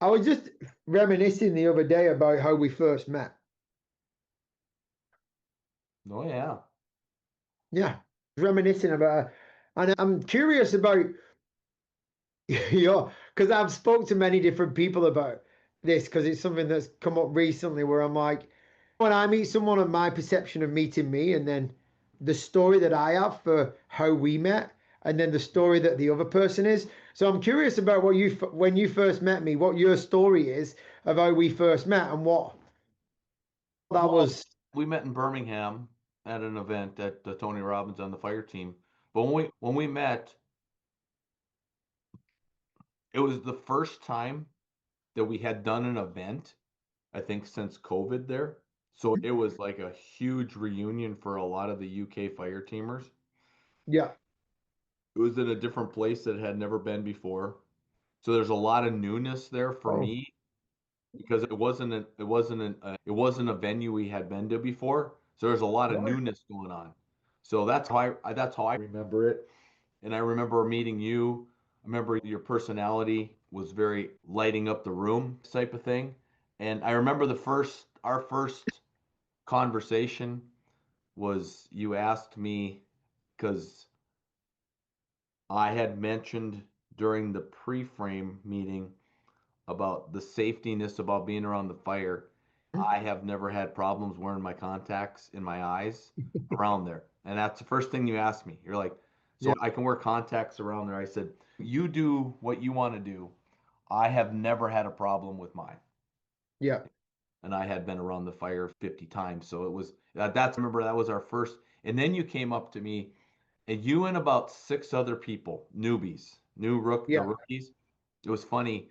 I was just reminiscing the other day about how we first met. Oh yeah. Yeah, reminiscing about, and I'm curious about because I've spoke to many different people about this because it's something that's come up recently where I'm like, when I meet someone and my perception of meeting me, and then the story that I have for how we met, and then the story that the other person is. So I'm curious about when you first met me, what your story is of how we first met and what that Well, was. we met in Birmingham at an event at Tony Robbins on the fire team. But when we met, it was the first time that we had done an event, I think, since COVID there. So it was like a huge reunion for a lot of the UK fire teamers. Yeah. It was in a different place that had never been before. So there's a lot of newness there for Oh, me because it wasn't a venue we had been to before. So there's a lot of right. newness going on. So that's how I remember it. And I remember meeting you. I remember your personality was very lighting up the room type of thing. And I remember our first conversation was you asked me because I had mentioned during the pre-frame meeting about the safetiness about being around the fire. I have never had problems wearing my contacts in my eyes around there. And that's the first thing you asked me. You're like, so Yeah. I can wear contacts around there. I said, you do what you want to do. I have never had a problem with mine. Yeah. And I had been around the fire 50 times. So it was that's remember that was our first. And then you came up to me and you and about six other people, newbies, the Yeah. rookies. It was funny.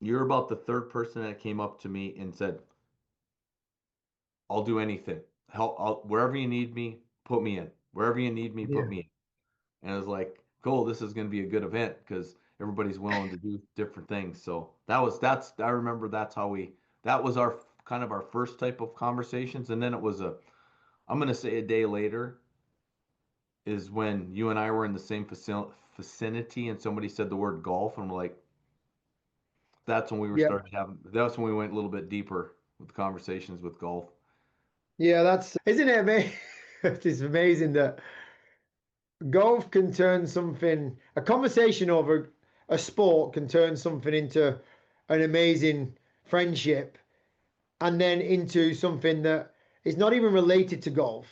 You're about the third person that came up to me and said, I'll do anything. Wherever you need me, put me in. Wherever you need me, put Yeah. me in. And I was like, cool, this is going to be a good event because everybody's willing to do different things. So I remember that was our kind of our first type of conversations. And then I'm going to say a day later is when you and I were in the same vicinity and somebody said the word golf. And I'm like, Yeah. that's when we went a little bit deeper with conversations with golf. Yeah. Isn't it amazing? It's amazing that golf can turn a conversation over a sport can turn something into an amazing friendship and then into something that is not even related to golf.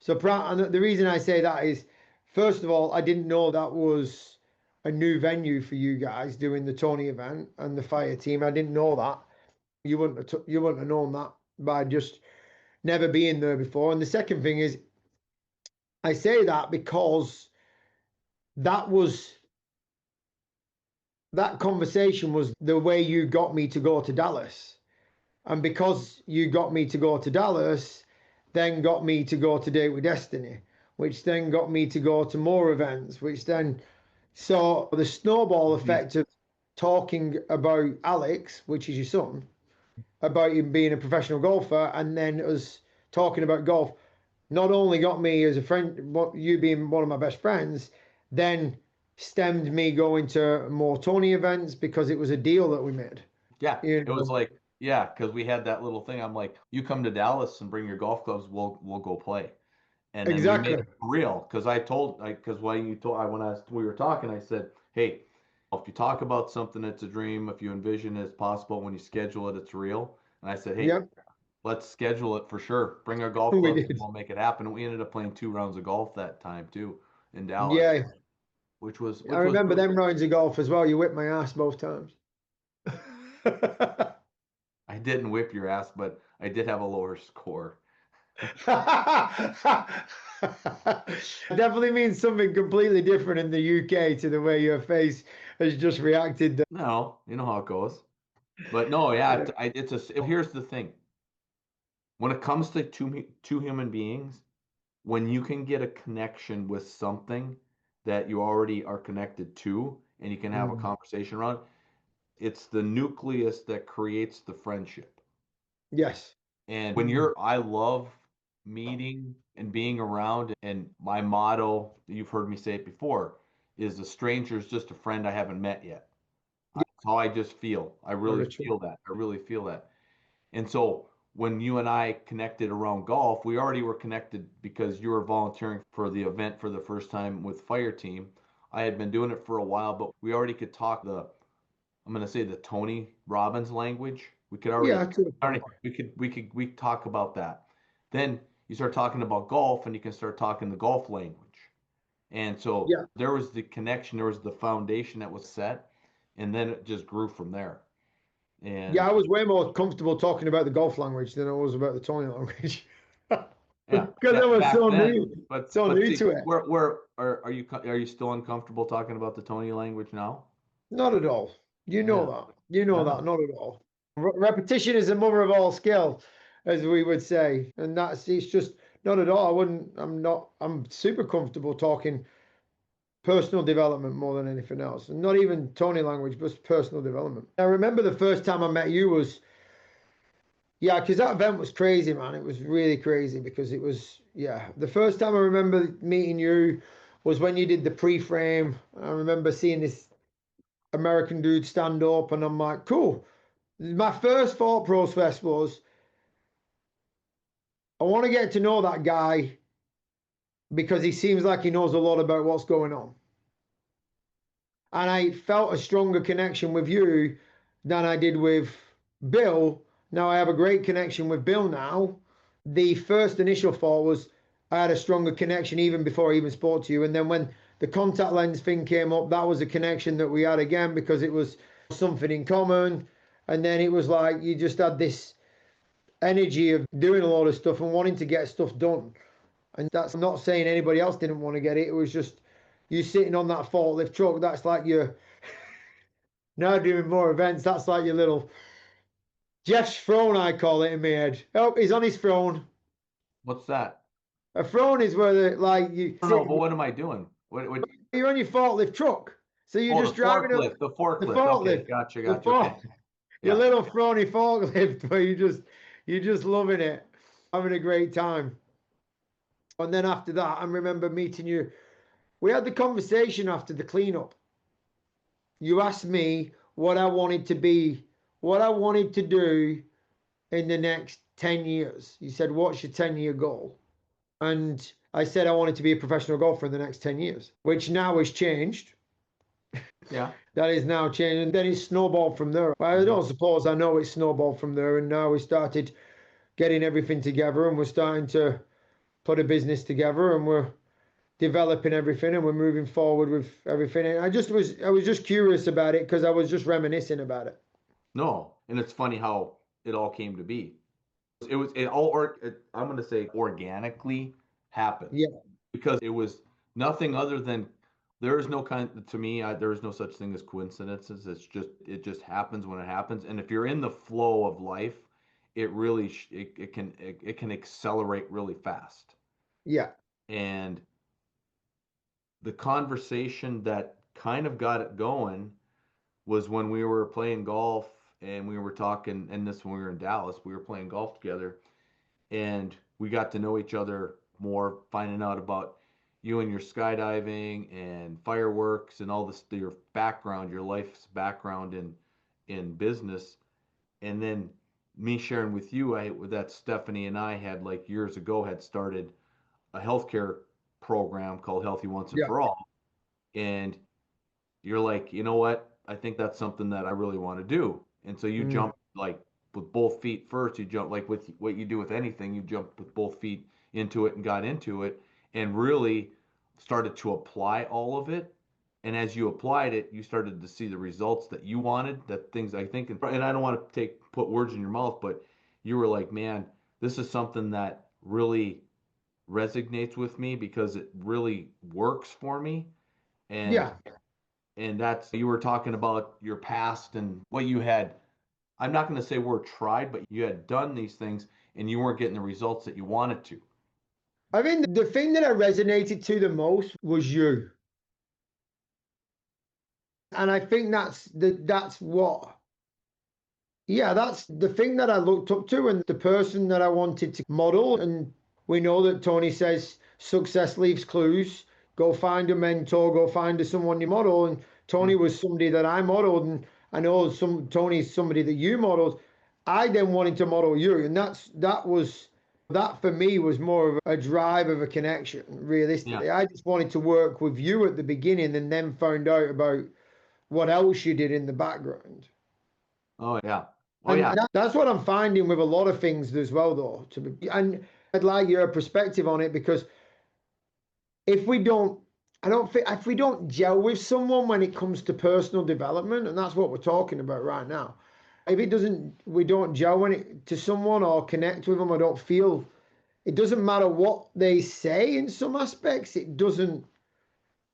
And the reason I say that is, first of all, I didn't know that was a new venue for you guys doing the Tony event and the fire team. I didn't know that. You wouldn't have known that by just never being there before. And the second thing is, I say that because that was that conversation was the way you got me to go to Dallas. And because you got me to go to Dallas, then got me to go to Date with Destiny, which then got me to go to more events, which then saw the snowball Mhm. effect of talking about Alex, which is your son, about him being a professional golfer, and then us talking about golf, not only got me as a friend, you being one of my best friends, then stemmed me going to more Tony events because it was a deal that we made. Yeah, You it was know, like, yeah, because we had that little thing. I'm like, you come to Dallas and bring your golf clubs, we'll go play. And then we made exactly. it real because because when you told I when I we were talking, I said, hey, if you talk about something, it's a dream. If you envision it, it's possible. When you schedule it, it's real. And I said, hey, Yep, let's schedule it for sure. Bring our golf we clubs and did. we'll make it happen. We ended up playing 2 rounds of golf that time too in Dallas, Yeah, I which was remember really them rounds of golf as well. You whipped my ass both times. I didn't whip your ass, but I did have a lower score. Definitely means something completely different in the UK to the way your face has just reacted. No, you know how it goes. But no, yeah, Yeah. here's the thing. When it comes to two human beings, when you can get a connection with something that you already are connected to and you can have a Mm. conversation around, it's the nucleus that creates the friendship. Yes. And I love meeting and being around. And my motto, you've heard me say it before, is a stranger is just a friend I haven't met yet. how I just feel. I Not really a true. feel that. I really feel that. And so when you and I connected around golf, we already were connected because you were volunteering for the event for the first time with Fire Team. I had been doing it for a while, but we already could talk I'm going to say the Tony Robbins language. We could Yeah, already, to a already point. we talk about that. Then you start talking about golf and you can start talking the golf language. And so Yeah. there was the connection, there was the foundation that was set, and then it just grew from there. Yeah, And I was way more comfortable talking about the golf language than I was about the Tony language. yeah, Because I was back then, so but new see, to it. where are you still uncomfortable talking about the Tony language now? Not at all. You know Yeah, that. You know yeah. that. Not at all. Repetition is the mother of all skill, as we would say. And it's just not at all. I'm super comfortable talking personal development more than anything else. And not even Tony language, but personal development. I remember the first time I met you was, yeah, because that event was crazy, man. It was really crazy because it was, yeah. The first time I remember meeting you was when you did the pre-frame. I remember seeing this American dude stand up, and I'm like, cool. My first thought process was, I want to get to know that guy because he seems like he knows a lot about what's going on. And I felt a stronger connection with you than I did with Bill. Now I have a great connection with Bill now. The first initial thought was I had a stronger connection even before I even spoke to you. And then when the contact lens thing came up, that was a connection that we had again because it was something in common. And then it was like you just had this energy of doing a lot of stuff and wanting to get stuff done. And that's not saying anybody else didn't want to get it. It was just you sitting on that forklift truck. That's like you're now doing more events. That's like your little Jeff's throne, I call it in my head. Oh, he's on his throne. What's that? A throne is where the, like you I don't know, sit, but what am I doing? What? you're on your forklift truck. So you're Oh, just driving up the the forklift. Okay, forklift, gotcha, the gotcha. fork, Okay, your yeah. little throny forklift where you're just loving it, having a great time. And then after that, I remember meeting you. We had the conversation after the cleanup. You asked me what I wanted to be, what I wanted to do in the next 10 years. You said, what's your 10-year goal? And I said I wanted to be a professional golfer in the next 10 years, which now has changed. Yeah. That is now changed. And then it's snowballed from there. I Mhm. don't suppose I know it's snowballed from there. And now we started getting everything together and we're starting to put a business together and we're developing everything and we're moving forward with everything. And I was just curious about it because I was just reminiscing about it. No, and it's funny how it all came to be. It all I'm going to say organically happened Yeah, because it was nothing other than there is no kind to me there is no such thing as coincidences. It just happens when it happens, and if you're in the flow of life, it really it can accelerate really fast. yeah, And the conversation that kind of got it going was when we were playing golf and we were talking, and this when we were in Dallas, we were playing golf together and we got to know each other more, finding out about you and your skydiving and fireworks and all this, your background, your life's background in business, and then me sharing with you, that Stephanie and I had like years ago had started a healthcare program called Healthy Once and yeah. for All, and you're like, you know what? I think that's something that I really want to do. And so you Mm, jump like with both feet first. You jump like with what you do with anything. You jump with both feet into it and got into it and really started to apply all of it. And as you applied it, you started to see the results that you wanted, that things I think, and I don't want to put words in your mouth, but you were like, man, this is something that really resonates with me because it really works for me. And yeah. that's you were talking about your past and what you had. I'm not going to say were tried, but you had done these things and you weren't getting the results that you wanted to. I think the thing that I resonated to the most was you. And I think that's what, yeah, that's the thing that I looked up to and the person that I wanted to model. And we know that Tony says success leaves clues. Go find a mentor, go find someone you model. And Tony Hmm. was somebody that I modeled. And I know Tony's somebody that you modeled. I then wanted to model you, and that for me was more of a drive of a connection. Yeah. Realistically, I just wanted to work with you at the beginning, and then found out about what else you did in the background. Oh yeah. Oh And yeah. that's what I'm finding with a lot of things as well, though. And I'd like your perspective on it because if we don't, I don't think if we don't gel with someone when it comes to personal development, and that's what we're talking about right now. If it doesn't, we don't gel when it to someone or connect with them, I don't feel it doesn't matter what they say in some aspects. It doesn't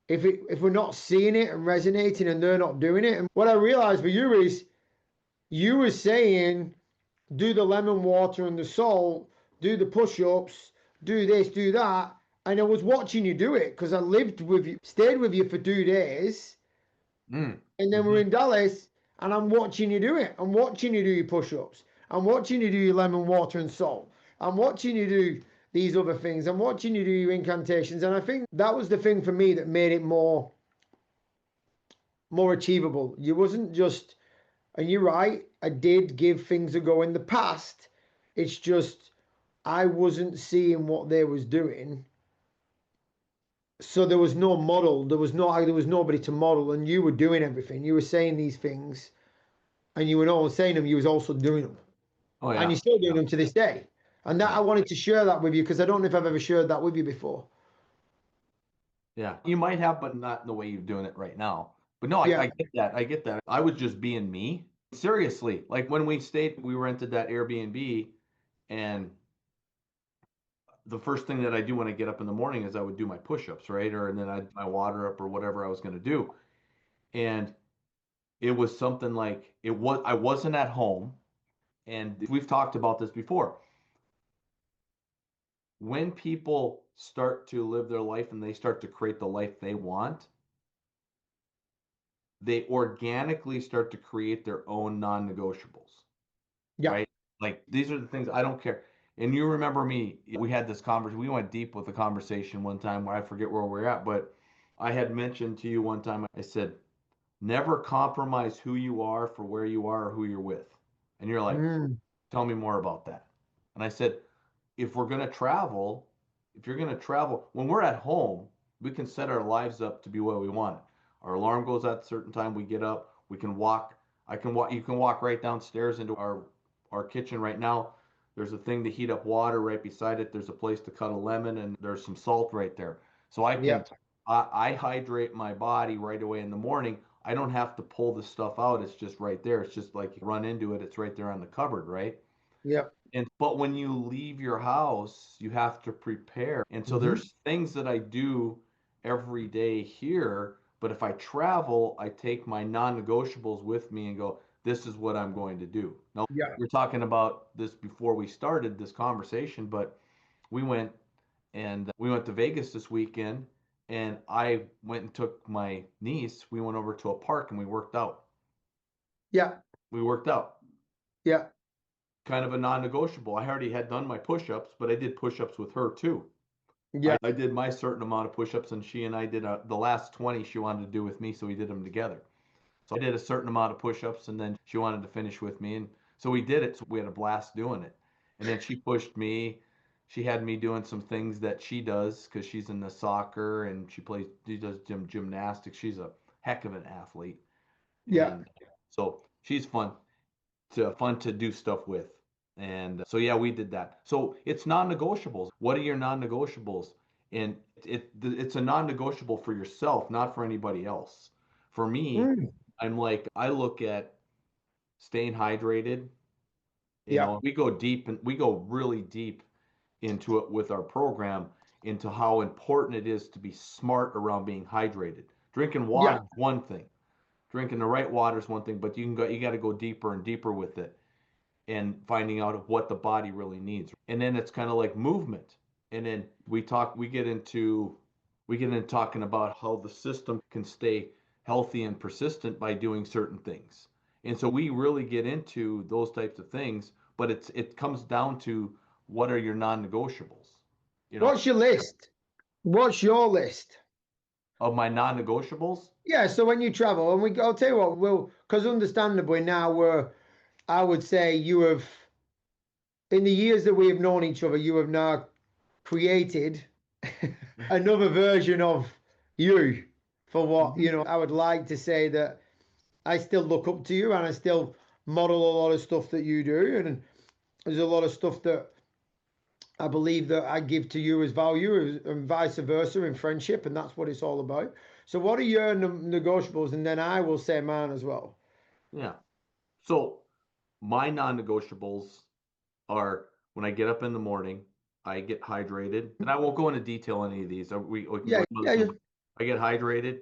if we're not seeing it and resonating and they're not doing it. And what I realized for you is you were saying do the lemon water and the salt, do the push-ups, do this, do that. And I was watching you do it because I lived with you, stayed with you for 2 days, Mm. and then we're Hmm. in Dallas, and I'm watching you do it. I'm watching you do your push-ups. I'm watching you do your lemon water and salt. I'm watching you do these other things. I'm watching you do your incantations, and I think that was the thing for me that made it more achievable. You wasn't just, and you're right, I did give things a go in the past. It's just I wasn't seeing what they was doing. So there was no model. There was nobody to model, and you were doing everything. You were saying these things, and you were not only saying them, you was also doing them, Oh and yeah. you're still doing Yeah. them to this day. And that Yeah. I wanted to share that with you because I don't know if I've ever shared that with you before. Yeah. You might have, but not in the way you're doing it right now. But no, I Yeah. get that. I get that. I was just being me. Seriously, like when we rented that Airbnb, and the first thing that I do when I get up in the morning is I would do my push-ups, right? Or and then I'd my water up or whatever I was going to do. And it was something like I wasn't at home, and we've talked about this before. When people start to live their life and they start to create the life they want, they organically start to create their own non-negotiables, Yeah. right? Like these are the things I don't care. And you remember me, we had this conversation, we went deep with the conversation one time where I forget where we're at, but I had mentioned to you one time, I said, never compromise who you are for where you are or who you're with. And you're like, Mm. tell me more about that. And I said, if we're going to travel, if you're going to travel, when we're at home, we can set our lives up to be what we want. Our alarm goes at a certain time, we get up, we can walk. I can walk, you can walk right downstairs into our kitchen right now. There's a thing to heat up water right beside it. There's a place to cut a lemon and there's some salt right there. So Yeah. I hydrate my body right away in the morning. I don't have to pull the stuff out. It's just right there. It's just like you run into it. It's right there on the cupboard, right? Yeah. And but when you leave your house, you have to prepare. And so Hmm. there's things that I do every day here, but if I travel, I take my non-negotiables with me and go, this is what I'm going to do. Now, Yeah. we're talking about this before we started this conversation, but we went we went to Vegas this weekend, and I went and took my niece. We went over to a park and we worked out. Yeah. We worked out. Yeah. Kind of a non-negotiable. I already had done my push-ups, but I did push-ups with her too. Yeah. I did my certain amount of push-ups, and she and I did the last 20 she wanted to do with me, so we did them together. So I did a certain amount of push-ups, and then she wanted to finish with me, and so we did it. So we had a blast doing it. And then she pushed me. She had me doing some things that she does because she's in the soccer and she does gymnastics. She's a heck of an athlete, Yeah. and so she's fun to do stuff with. And so yeah, we did that. So it's non-negotiables. What are your non-negotiables? And it's a non-negotiable for yourself, not for anybody else. For me, Mm. I'm like I look at staying hydrated. You Yeah. know, we go deep and we go really deep into it with our program into how important it is to be smart around being hydrated. Drinking water Yeah. is one thing. Drinking the right water is one thing, but you got to go deeper and deeper with it and finding out what the body really needs. And then it's kind of like movement. And then we get into talking about how the system can stay healthy and persistent by doing certain things. And so we really get into those types of things, but it comes down to what are your non-negotiables? You know, What's your list? What's your list? of my non-negotiables. Yeah, so when you travel, and I'll tell you what, because understandably now I would say you have, in the years that we have known each other, you have now created another version of you for what, Mhm. I would like to say that I still look up to you and I still model a lot of stuff that you do. And there's a lot of stuff that I believe that I give to you as value and vice versa in friendship. And that's what it's all about. So, what are your negotiables? And then I will say mine as well. Yeah. So my non-negotiables are when I get up in the morning, I get hydrated, and I won't go into detail on any of these. We can go Yeah, into other yeah, yeah. things. I get hydrated.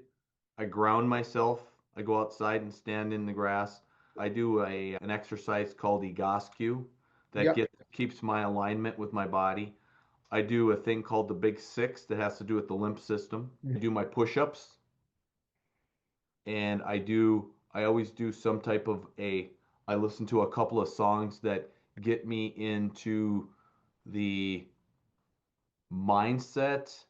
I ground myself. I go outside and stand in the grass. I do an exercise called egoscue that Yep. keeps my alignment with my body. I do a thing called the Big Six that has to do with the lymph system. I do my push-ups, and I always do some type of I listen to a couple of songs that get me into the mindset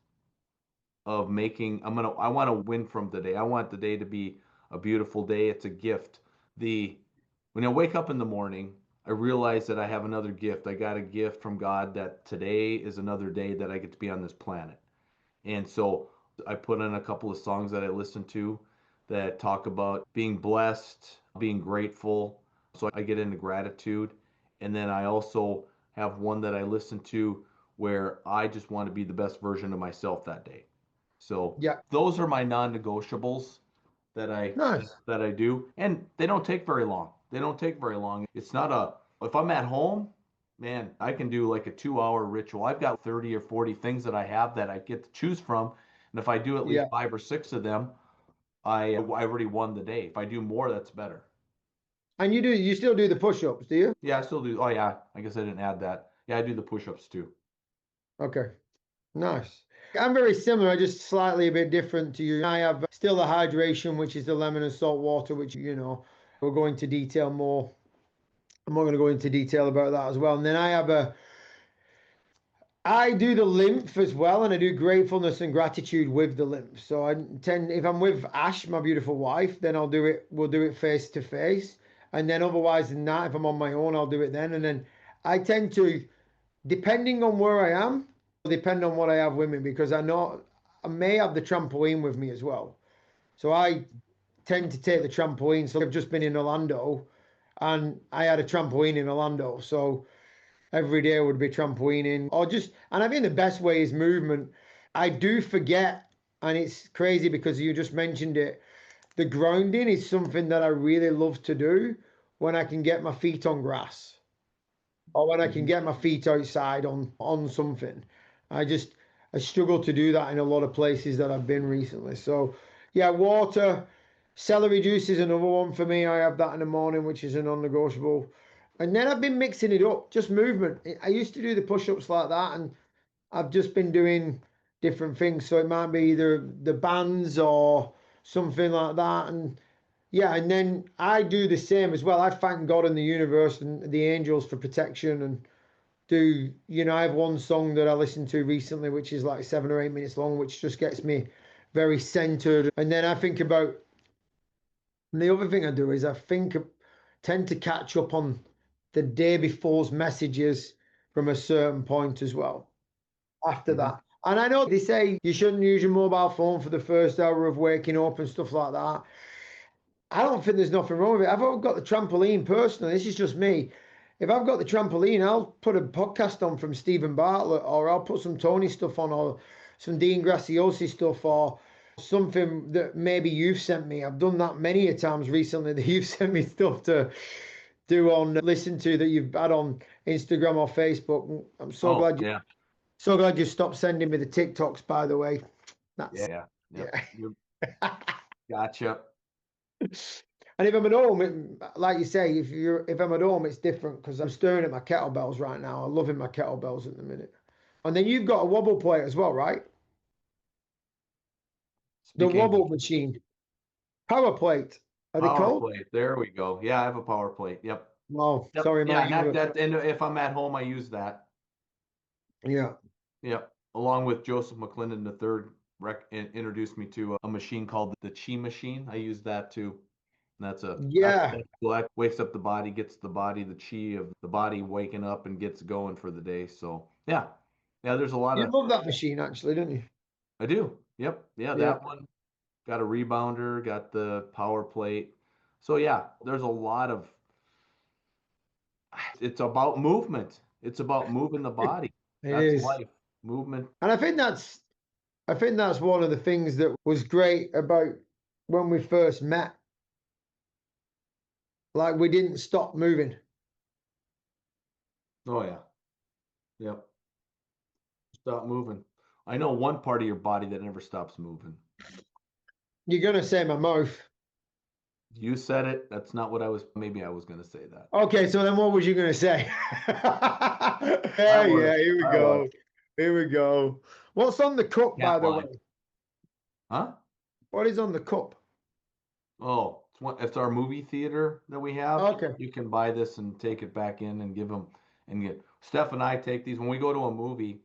of making I want to win from the day. I want the day to be a beautiful day. It's a gift. The When I wake up in the morning, I realize that I have another gift. I got a gift from God that today is another day that I get to be on this planet. And so I put in a couple of songs that I listen to that talk about being blessed, being grateful. So I get into gratitude. And then I also have one that I listen to where I just want to be the best version of myself that day. So Yeah. those are my non-negotiables that I Nice. that I do, and they don't take very long. They don't take very long. It's not a If I'm at home, man, I can do like a 2 hour ritual. I've got 30 or 40 things that I have that I get to choose from, and if I do at least Yeah. five or six of them, I already won the day. If I do more, that's better. And you still do the push-ups, do you? Yeah, I still do. Oh yeah, I guess I didn't add that. Yeah, I do the push-ups too. Okay. Nice. I'm very similar, just slightly a bit different to you. I have still the hydration, which is the lemon and salt water, which, we'll go into detail more. I'm not going to go into detail about that as well. And then I do the lymph as well, and I do gratefulness and gratitude with the lymph. So if I'm with Ash, my beautiful wife, then we'll do it face to face. And then otherwise than that, if I'm on my own, I'll do it then. And then I tend to, depending on where I am, depend on what I have with me, because I know I may have the trampoline with me as well. So I tend to take the trampoline. So I've just been in Orlando and I had a trampoline in Orlando. So every day would be trampolining and I mean, the best way is movement. I do forget, and it's crazy because you just mentioned it. The grounding is something that I really love to do when I can get my feet on grass or when I can Mhm. get my feet outside on something. I just I struggle to do that in a lot of places that I've been recently. So yeah, water, celery juice is another one for me. I have that in the morning, which is a non-negotiable. And then I've been mixing it up, just movement. I used to do the push-ups like that, and I've just been doing different things. So it might be either the bands or something like that. And yeah, and then I do the same as well. I thank God and the universe and the angels for protection and I have one song that I listened to recently, which is like 7 or 8 minutes long, which just gets me very centered. And then I think about, and the other thing I do is tend to catch up on the day before's messages from a certain point as well after Mhm. that. And I know they say you shouldn't use your mobile phone for the first hour of waking up and stuff like that. I don't think there's nothing wrong with it. I've got the trampoline personally. This is just me. If I've got the trampoline, I'll put a podcast on from Stephen Bartlett, or I'll put some Tony stuff on, or some Dean Graciosi stuff, or something that maybe you've sent me. I've done that many a times recently that you've sent me stuff to do on listen to that you've had on Instagram or Facebook. I'm Oh yeah, so glad you stopped sending me the TikToks, by the way. That's yeah, yep. yeah. You gotcha. And if I'm at home, like you say, if I'm at home, it's different because I'm staring at my kettlebells right now. I'm loving my kettlebells at the minute. And then you've got a wobble plate as well, right? The Speaking of wobble machine, power plate. Are they power called? plate, there we go. Yeah, I have a power plate. Yep. Oh, Yep. sorry, Yeah, my I have English. that. And if I'm at home, I use that. Yeah, Yep. Along with Joseph McClendon III. introduced me to a machine called the Chi machine. I use that too. And Yeah. that's cool. That wakes up the body, gets the body, the chi of the body waking up and gets going for the day. So yeah, yeah. There's a lot You of love that machine, actually, don't you? I do. Yep. Yeah, Yeah. that one got a rebounder, got the power plate. So yeah, there's a lot of it's about movement. It's about moving the It body. That's is. life. Movement. And I think that's one of the things that was great about when we first met. Like we didn't stop moving. Oh yeah. Yep. Stop moving. I know one part of your body that never stops moving. You're gonna say my mouth. You said it. That's not what I was. Maybe I was going to say that. Okay, so then what was you gonna say? Yeah, I was. yeah, here we I was. go. Here we go. What's on the cup, by Can't the lie. way? Huh? What is on the cup? Oh, it's our movie theater that we have. Okay. You can buy this and take it back in and give them and get. Steph and I take these when we go to a movie.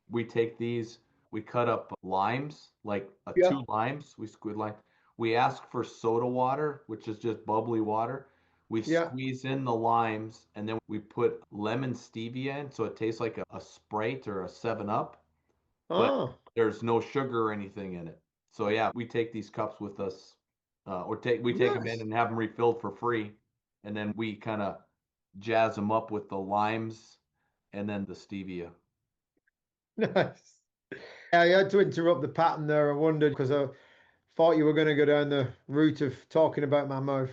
We take these. We cut up limes, like Yeah. two limes. We squid lime. We ask for soda water, which is just bubbly water. We Yeah. squeeze in the limes, and then we put lemon stevia in, so it tastes like a Sprite or a 7 Up, but Oh, there's no sugar or anything in it. So yeah, we take these cups with us, or we take them in nice. and have them refilled for free, and then we kind of jazz them up with the limes and then the stevia. Nice. I had to interrupt the pattern there. I wondered because I thought you were going to go down the route of talking about my mouth.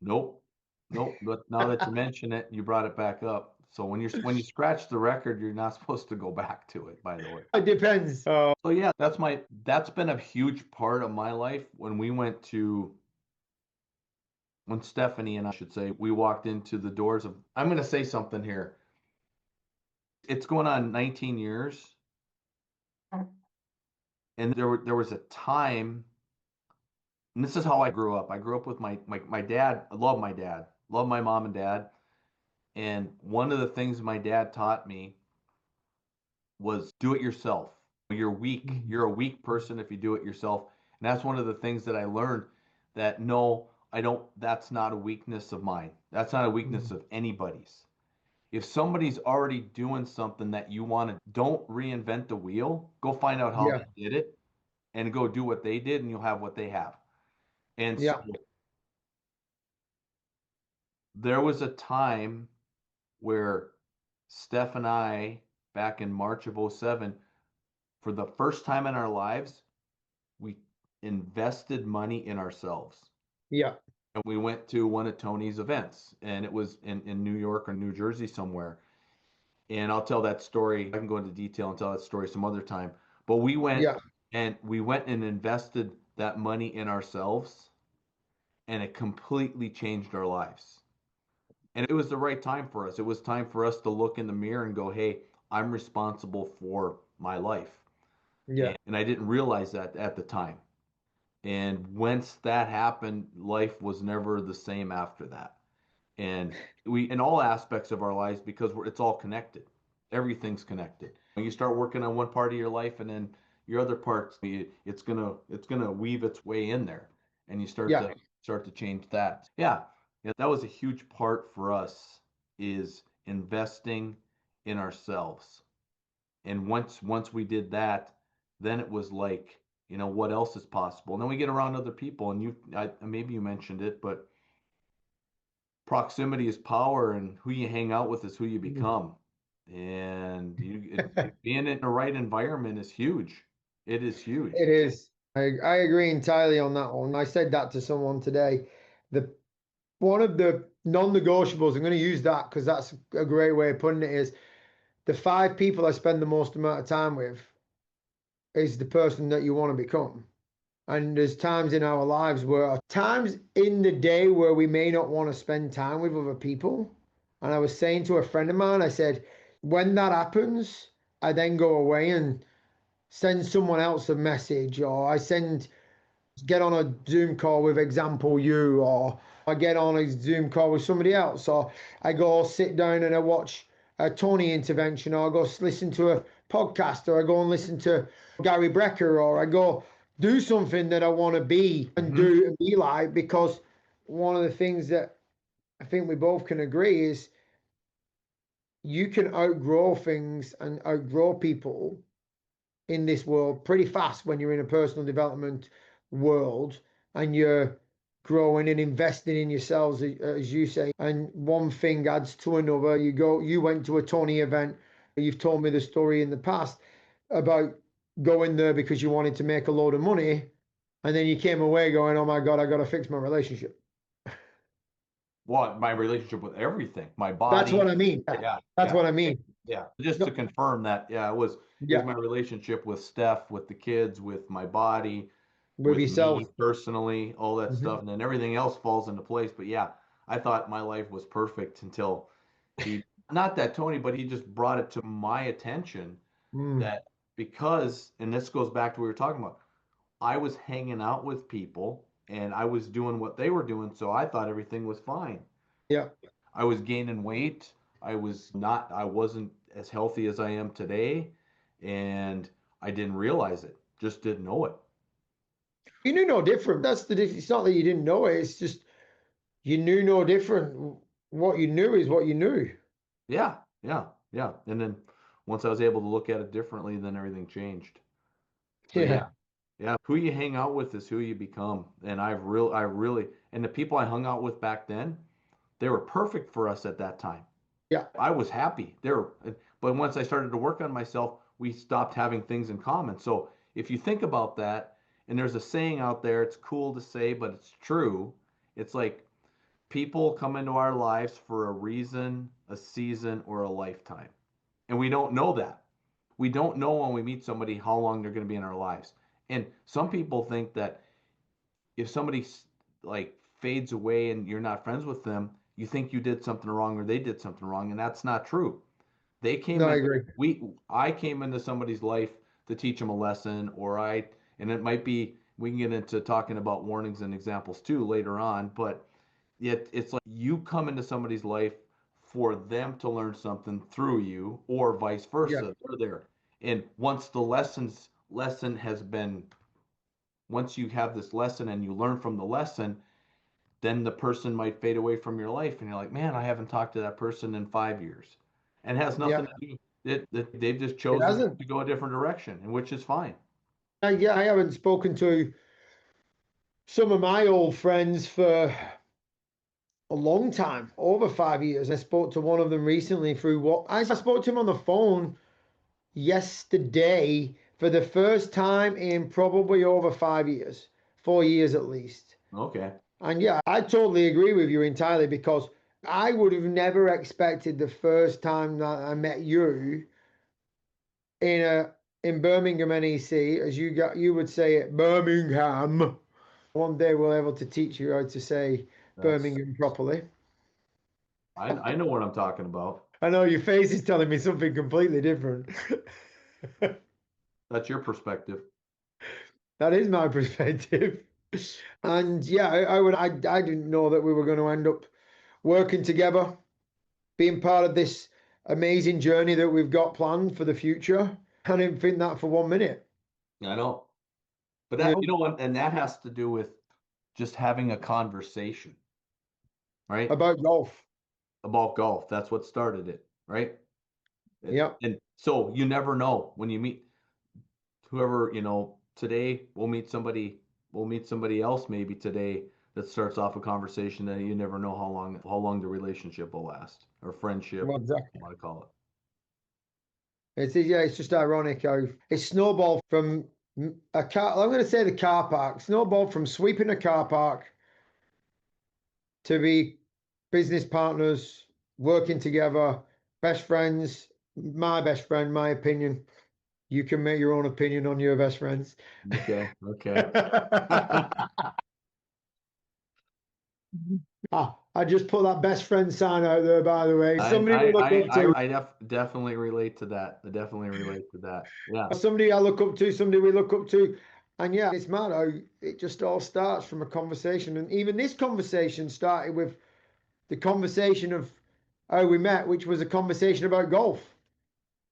Nope, nope. But now that you mention it, you brought it back up. So when you scratch the record, you're not supposed to go back to it, by the way. It depends. So yeah, that's been a huge part of my life when we went to when Stephanie and I should say we walked into the doors of I'm going to say something here. It's going on 19 years and there was a time and this is how I grew up. I grew up with my dad. I love my dad. Love my mom and dad. And one of the things my dad taught me was do it yourself. You're weak. Mhm. You're a weak person if you do it yourself. And that's one of the things that I learned that no, I don't, that's not a weakness of mine. That's not a weakness Mhm. of anybody's. If somebody's already doing something that you want to, don't reinvent the wheel. Go find out how Yeah. they did it and go do what they did and you'll have what they have. And so Yeah. there was a time where Steph and I, back in March of '07, for the first time in our lives, we invested money in ourselves. Yeah. And we went to one of Tony's events, and it was in New York or New Jersey somewhere. And I'll tell that story. I can go into detail and tell that story some other time. But Yeah. we went and invested that money in ourselves, and it completely changed our lives. And it was the right time for us. It was time for us to look in the mirror and go, hey, I'm responsible for my life. Yeah. And I didn't realize that at the time. And once that happened, life was never the same after that. And we, in all aspects of our lives, because it's all connected. Everything's connected. When you start working on one part of your life, and then your other parts, it's gonna weave its way in there, and you start Yeah. to change that. Yeah, yeah, that was a huge part for us is investing in ourselves. And once we did that, then it was like, what else is possible? And then we get around other people, and maybe you mentioned it, but proximity is power, and who you hang out with is who you Mhm. become. And being in the right environment is huge. It is huge. It is. I agree entirely on that one. I said that to someone today. The one of the non-negotiables, I'm going to use that because that's a great way of putting it, is the five people I spend the most amount of time with is the person that you want to become. And there's times in our lives where times in the day where we may not want to spend time with other people. And I was saying to a friend of mine, I said, when that happens, I then go away and send someone else a message, or get on a Zoom call with example you, or I get on a Zoom call with somebody else, or I go sit down and I watch a Tony intervention, or I go listen to a podcast, or I go and listen to Gary Brecker, or I go do something that I want to be and Hmm. do and be like. Because one of the things that I think we both can agree is you can outgrow things and outgrow people in this world pretty fast when you're in a personal development world and you're growing and investing in yourselves, as you say. And one thing adds to another. You went to a Tony event. You've told me the story in the past about going there because you wanted to make a load of money. And then you came away going, oh my God, I got to fix my relationship. What my relationship with everything, my That's what body. I mean. Yeah, That's yeah, what I mean. yeah. Just to No, confirm that, yeah, it was yeah, my relationship with Steph, with the kids, with my body, with with yourself. me personally, all that stuff, Mhm. and then everything else falls into place. But yeah, I thought my life was perfect until he, not that Tony, but he just brought it to my attention Mm, that because, and this goes back to what we were talking about, I was hanging out with people and I was doing what they were doing, so I thought everything was fine. yeah. I was gaining weight. I wasn't as healthy as I am today, and I didn't realize it, just didn't know it. You knew no different. That's the difference. It's not that you didn't know it. It's just you knew no different. What you knew is what you knew. Yeah, yeah, yeah. And then once I was able to look at it differently, then everything changed. But yeah, Yeah. yeah, who you hang out with is who you become. And I really, and the people I hung out with back then, they were perfect for us at that time. Yeah. I was happy there, but once I started to work on myself, we stopped having things in common. So if you think about that, and there's a saying out there, it's cool to say, but it's true. It's like people come into our lives for a reason, a season, or a lifetime. And we don't know that. We don't know when we meet somebody how long they're going to be in our lives. And some people think that if somebody like fades away and you're not friends with them, you think you did something wrong or they did something wrong, and that's not true. They No, came I in, agree. I came into somebody's life to teach them a lesson, and it might be, we can get into talking about warnings and examples too later on, but yet it's like you come into somebody's life for them to learn something through you, or vice Yeah. versa. They're there. And once the lesson has been, once you have this lesson and you learn from the lesson, then the person might fade away from your life and you're like, man, I haven't talked to that person in 5 years. And it has Yeah. nothing to do, they've just It chosen hasn't. to go a different direction, and which is fine. Yeah, I haven't spoken to some of my old friends for a long time, over 5 years. I spoke to one of them recently through what I spoke to him on the phone yesterday for the first time in probably over 5 years, 4 years at least. Okay. And yeah, I totally agree with you entirely because I would have never expected the first time that I met you in Birmingham NEC, as you would say it, Birmingham. One day we'll be able to teach you how to say That's, Birmingham properly. I know what I'm talking about. I know your face is telling me something completely different. That's your perspective. That is my perspective. And yeah, I didn't know that we were going to end up working together, being part of this amazing journey that we've got planned for the future. I didn't think that for 1 minute. I know. But You that, know, you know what, and that has to do with just having a conversation, right? about golf. About golf. That's what started it, right? Yeah. And so you never know when you meet whoever, today we'll meet somebody else maybe today that starts off a conversation that you never know how long the relationship will last, or Well, friendship, exactly. you want to call it. Yeah, it's just ironic how it snowballed from a car. I'm going to say the car park snowballed from sweeping a car park to be business partners, working together, best friends. My best friend, my opinion. You can make your own opinion on your best friends. Okay, okay. I just put that best friend sign out there, by the way. I Somebody to I look I up to. definitely relate to that. I definitely relate to that. Yeah. Somebody I look up to, somebody we look up to. And yeah, it's mad how it just all starts from a conversation. And even this conversation started with the conversation of how we met, which was a conversation about golf.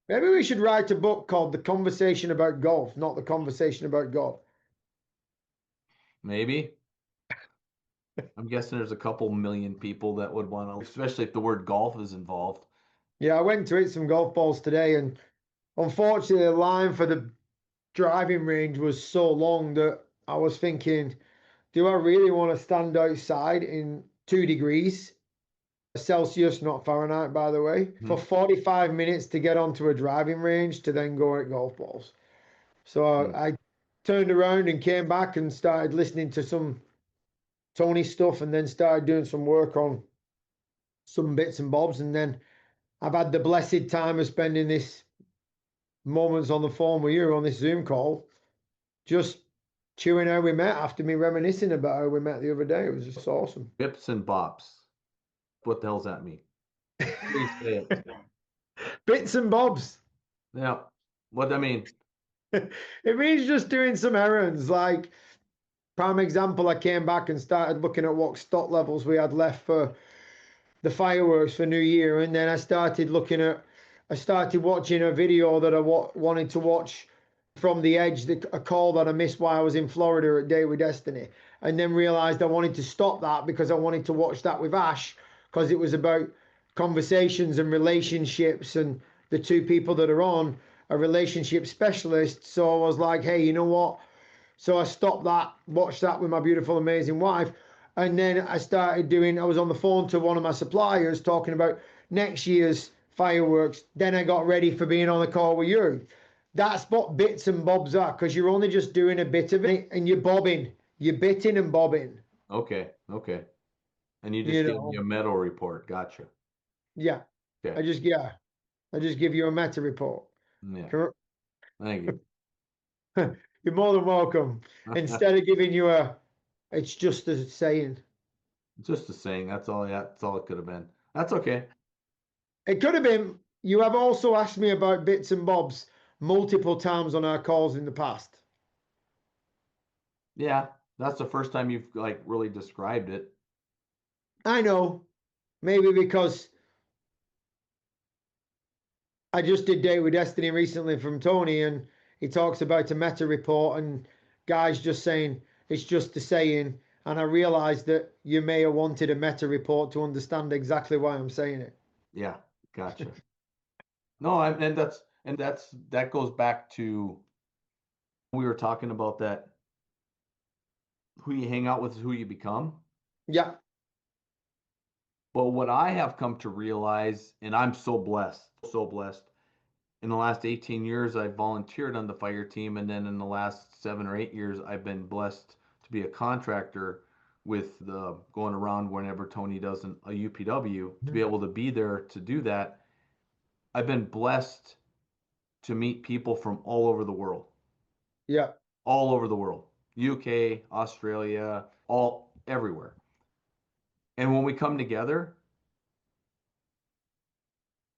Maybe we should write a book called The Conversation About Golf, not The Conversation About Golf. Maybe. I'm guessing there's a couple million people that would want to, especially if the word golf is involved. Yeah, I went to hit some golf balls today, and unfortunately, the line for the driving range was so long that I was thinking, do I really want to stand outside in 2 degrees Celsius, not Fahrenheit, by the way, for Mhm. 45 minutes to get onto a driving range to then go at golf balls? So Mm. I turned around and came back and started listening to some Tony stuff and then started doing some work on some bits and bobs. And then I've had the blessed time of spending this moments on the phone with you on this Zoom call, just chewing how we met after me reminiscing about how we met the other day. It was just awesome. Bips and bops. What the hell's that mean? Please say it. Bits and bobs. Yeah. What I mean, It means just doing some errands. Like, prime example, I came back and started looking at what stock levels we had left for the fireworks for New Year, and then I started watching a video that I wanted to watch from the edge, a call that I missed while I was in Florida at Day with Destiny, and then realized I wanted to stop that because I wanted to watch that with Ash because it was about conversations and relationships, and the two people that are on are relationship specialists. So I was like, hey, you know what? So I stopped that, watched that with my beautiful, amazing wife. And then I was on the phone to one of my suppliers talking about next year's fireworks. Then I got ready for being on the call with you. That's what bits and bobs are, because you're only just doing a bit of it and you're bobbing. You're bitting and bobbing, okay, okay. And you you just gave me know. a medal report. Gotcha. Yeah. Okay. Yeah. I just give you a meta report. Yeah. Cor- Thank you. You're more than welcome. Instead of giving you it's just a saying. Just a saying. That's all. Yeah, that's all it could have been. That's okay. It could have been. You have also asked me about bits and bobs multiple times on our calls in the past. Yeah, that's the first time you've like really described it. I know, maybe because I just did Date with Destiny recently from Tony, and he talks about a meta report and guys just saying it's just a saying. And I realized that you may have wanted a meta report to understand exactly why I'm saying it. Yeah, gotcha. No, and that goes back to we were talking about that who you hang out with is who you become. Yeah, But what I have come to realize, and I'm so blessed. In the last 18 years, I've volunteered on the fire team, and then in the last 7 or 8 years, I've been blessed to be a contractor with the going around whenever Tony does a UPW to be able to be there to do that. I've been blessed to meet people from yeah, all over the world, UK, Australia, all everywhere. And when we come together,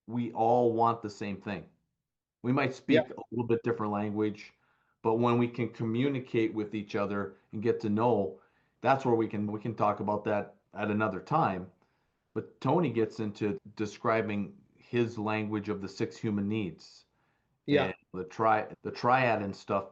we all want the same thing. We might yeah, speak a little bit different language, but when we can communicate with each other and get to know, that's where we can talk about that at another time. But Tony gets into describing his language of the six human needs yeah, and the triad and stuff.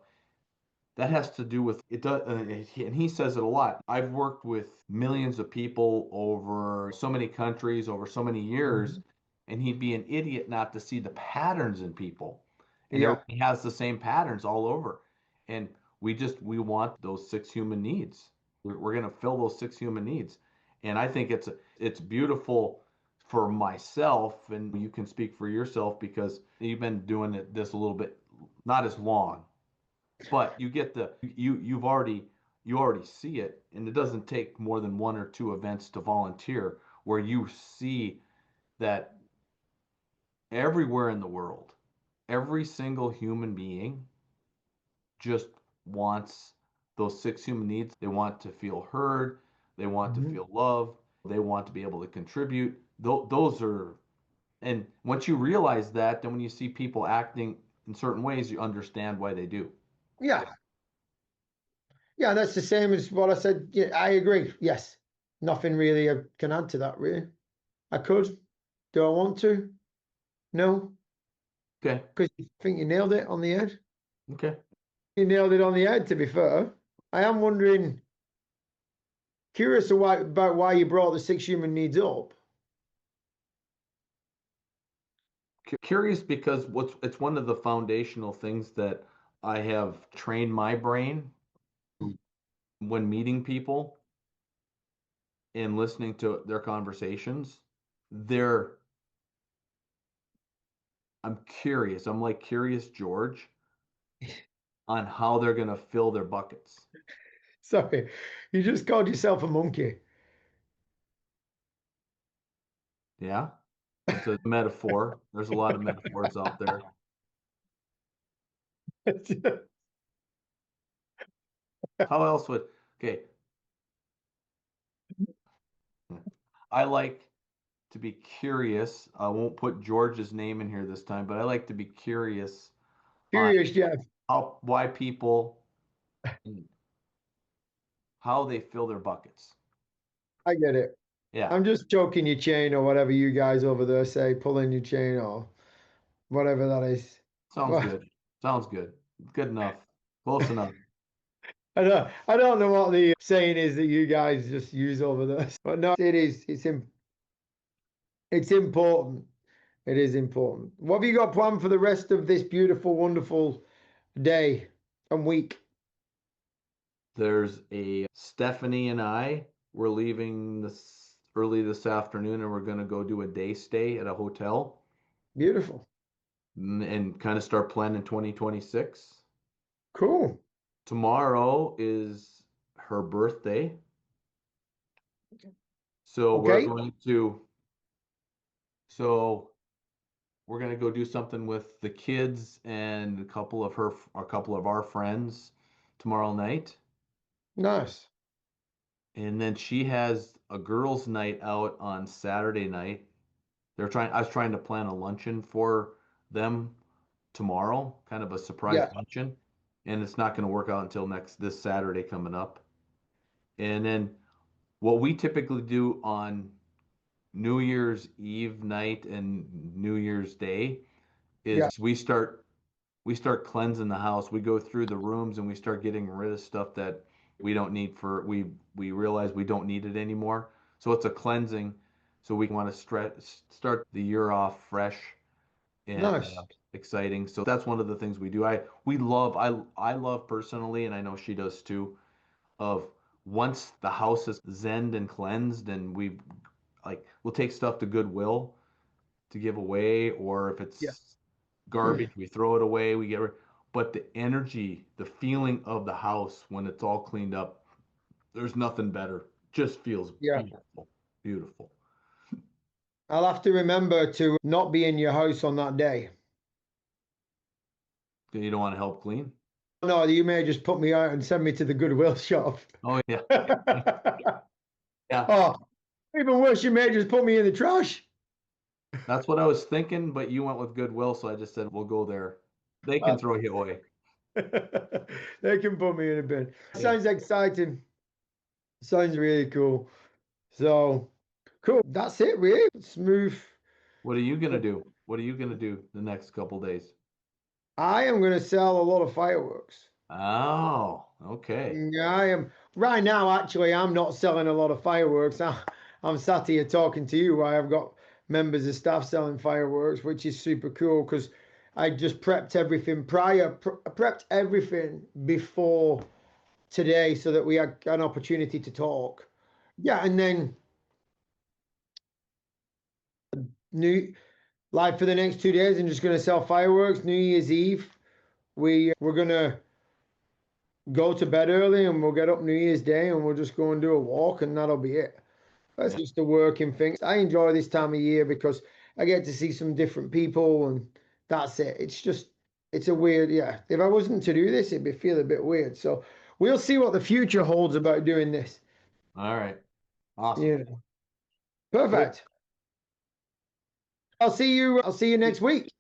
That has to do with it does, and he says it a lot. I've worked with millions of people over so many countries over so many years, mhm, and he'd be an idiot not to see the patterns in people. And yeah, everybody has the same patterns all over. And we want those six human needs. We're going to fill those six human needs. And I think it's beautiful for myself, and you can speak for yourself because you've been doing this a little bit, not as long, but you get the you already see it, and it doesn't take more than one or two events to volunteer where you see that everywhere in the world, every single human being just wants those six human needs. They want to feel heard, they want to mhm. feel loved, they want to be able to contribute. Those are, and once you realize that, then when you see people acting in certain ways, you understand why they do. Yeah, yeah. That's the same as what I said. Yeah, I agree. Yes, nothing really I can add to that. Really, I could. Do I want to? No, Okay. because you think you nailed it on the head. Okay. You nailed it on the head, to be fair. I am wondering, curious about why you brought the six human needs up. Curious because it's one of the foundational things that I have trained my brain when meeting people and listening to their conversations. They're I'm curious. I'm like curious George on how they're gonna fill their buckets. Sorry, you just called yourself a monkey. Yeah. It's a metaphor. There's a lot of metaphors out there. How else would okay. I like to be curious. I won't put George's name in here this time, but I like to be curious on Curious, Jeff. how why people how they fill their buckets. I get it. Yeah. I'm just choking your chain or whatever you guys over there say, pulling your chain or whatever that is. Sounds Well, good. Sounds good. Good enough. Close enough. I don't know what the saying is that you guys just use over there. But no, it is. It's important. It is important. What have you got planned for the rest of this beautiful, wonderful day and week? There's a Stephanie and I we're leaving this early this afternoon and we're going to go do a day stay at a hotel Beautiful. and kind of start planning 2026. Cool. Tomorrow is her birthday. So we're Okay. going to so we're going to go do something with the kids and a couple of our friends tomorrow night. Nice. And then she has a girls' night out on Saturday night. I was trying to plan a luncheon for them tomorrow, kind of a surprise Yeah. luncheon, and it's not going to work out until this Saturday coming up. And then what we typically do on New Year's Eve night and New Year's Day Yeah. is we start cleansing the house. We go through the rooms and we start getting rid of stuff that we don't need we realize we don't need it anymore. So it's a cleansing. So we want to start the year off fresh and Nice. exciting. So that's one of the things we do. I love personally, and I know she does too, of once the house is zenned and cleansed and we'll take stuff to Goodwill to give away, or if Yeah. it's garbage, we throw it away, but the energy, the feeling of the house when it's all cleaned up, there's nothing better. Just feels Yeah. beautiful. Beautiful. I'll have to remember to not be in your house on that day. You don't want to help clean? No, you may just put me out and send me to the Goodwill shop. Oh yeah. Yeah. Oh, even worse, you may just put me in the trash. That's what I was thinking, but you went with Goodwill, so I just said we'll go there. They can throw you away. They can put me in a bin. Yeah. Sounds exciting. Sounds really cool. So cool. That's it, really. Smooth. What are you gonna do? What are you gonna do the next couple days? I am going to sell a lot of fireworks. Oh, okay. Yeah, I am. Right now, actually, I'm not selling a lot of fireworks. I'm sat here talking to you. I've got members of staff selling fireworks, which is super cool because I just prepped everything prepped everything before today so that we had an opportunity to talk. Yeah, and then new like for the next 2 days, I'm just going to sell fireworks. New Year's Eve, we're going to go to bed early and we'll get up New Year's Day and we'll just go and do a walk and that'll be it. That's Yeah. just a working thing. I enjoy this time of year because I get to see some different people and that's it. It's a weird, yeah. If I wasn't to do this, it'd be feel a bit weird. So we'll see what the future holds about doing this. All right. Awesome. Yeah. Good. Perfect. I'll see you next week.